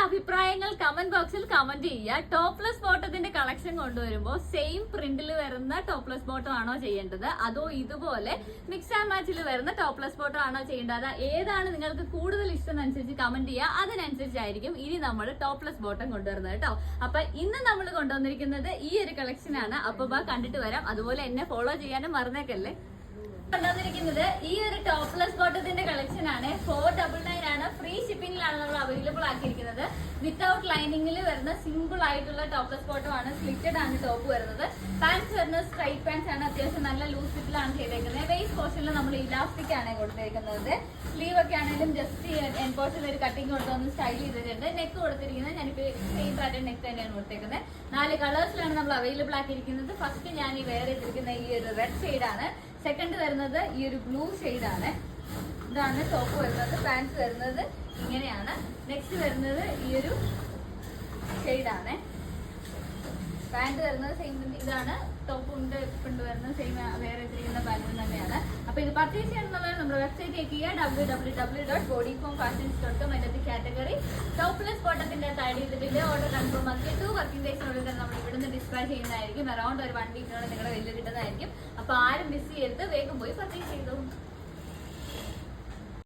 അഭിപ്രായങ്ങൾ കമന്റ് ബോക്സിൽ കമന്റ് ചെയ്യുക. ടോപ്ലെസ് ബോട്ടത്തിന്റെ കളക്ഷൻ കൊണ്ടുവരുമ്പോൾ സെയിം പ്രിന്റിൽ വരുന്ന ടോപ്ലെസ് ബോട്ടം ആണോ ചെയ്യേണ്ടത്, അതോ ഇതുപോലെ മിക്സ് ആൻഡ് മാച്ചിൽ വരുന്ന ടോപ്ലെസ് ബോട്ടം ആണോ ചെയ്യേണ്ടത്, ഏതാണ് നിങ്ങൾക്ക് കൂടുതൽ ഇഷ്ടം അനുസരിച്ച് കമന്റ് ചെയ്യുക. അതിനനുസരിച്ചായിരിക്കും ഇനി നമ്മൾ ടോപ്ലെസ് ബോട്ടം കൊണ്ടുവരുന്നത് കേട്ടോ. അപ്പൊ ഇന്ന് നമ്മൾ കൊണ്ടുവന്നിരിക്കുന്നത് ഈ ഒരു കളക്ഷൻ ആണ്. അപ്പൊ കണ്ടിട്ട് വരാം. അതുപോലെ എന്നെ ഫോളോ ചെയ്യാനും മറന്നേക്കല്ലേ. കൊണ്ടുവന്നിരിക്കുന്നത് ഈ ഒരു ടോപ്ലെസ് ബോട്ടത്തിന്റെ കളക്ഷൻ ആണ്. 499 ആണ്. ഫ്രീ ഷിപ്പിംഗിലാണ് നമ്മൾ അവൈലബിൾ ആക്കിയിരിക്കുന്നത്. വിത്തൗട്ട് ലൈനിങ്ങിൽ വരുന്ന സിമ്പിൾ ആയിട്ടുള്ള ടോപ്ലെസ് ബോട്ടം ആണ്. സ്ലിറ്റഡ് ആണ് ടോപ്പ് വരുന്നത്. പാൻസ് വരുന്നത് സ്ട്രൈറ്റ് പാൻസ് ആണ്. അത്യാവശ്യം നല്ല ലൂസ് ഫിറ്റിലാണ് ചെയ്തേക്കുന്നത്. വെയിസ്റ്റ് പോർഷനിൽ നമ്മൾ ഇലാസ്റ്റിക് ആണ് കൊടുത്തിരിക്കുന്നത്. സ്ലീവ് ഒക്കെ ആണെങ്കിലും ജസ്റ്റ് എൻ പോർഷനിൽ ഒരു കട്ടിങ് കൊണ്ടുവന്ന് സ്റ്റൈൽ ചെയ്തിട്ടുണ്ട്. നെക്ക് കൊടുത്തിരിക്കുന്നത് ഞാനിപ്പോ സെയിം പാറ്റേൺ നെക്ക് തന്നെയാണ് കൊടുത്തേക്കുന്നത്. 4 കളേഴ്സിലാണ് നമ്മൾ അവൈലബിൾ ആക്കിയിരിക്കുന്നത്. ഫസ്റ്റ് ഞാൻ ഈ വെയർ ചെയ്തിരിക്കുന്ന ഈ ഒരു റെഡ് ഷെയ്ഡാണ്. സെക്കൻഡ് വരുന്നത് ഈ ഒരു ബ്ലൂ ഷെയ്ഡാണ്. ഇതാണ് ടോപ്പ് വരുന്നത്. പാൻസ് വരുന്നത് ഇങ്ങനെയാണ്. നെക്സ്റ്റ് വരുന്നത് ഈ ഒരു ഷെയ്ഡാണ്. പാൻറ് വരുന്നത് സെയിം ഇതാണ്. ടോപ്പ് ഉണ്ട് വരുന്നത് സെയിം വേറെ ചെയ്തിരിക്കുന്ന പാറ്റേൺ തന്നെയാണ്. അപ്പൊ ഇത് പർച്ചേസ് ചെയ്യണമെന്നുള്ളത് നമ്മുടെ വെബ്സൈറ്റ് ചെക്ക് ചെയ്യുക. www.bodyformfashions.com. അതിന്റെ കാറ്റഗറി ടോപ്ലെസ് ബോട്ടത്തിന്റെ ആഡ് ചെയ്തിട്ടുണ്ട്. ഓർഡർ കൺഫേം ആക്കി 2 വർക്കിംഗ് ഡേയ്സിനുള്ളിൽ തന്നെ നമ്മൾ ഇവിടുന്ന് ഡിസ്പാച്ച് ചെയ്യുന്നതായിരിക്കും. അറൗണ്ട് ഒരു 1 വീക്കിനോട് നിങ്ങളുടെ വലിയ കിട്ടുന്നതായിരിക്കും. അപ്പൊ ആരും മിസ് ചെയ്യരുത്. വേഗം പോയി പർച്ചേസ് ചെയ്തു.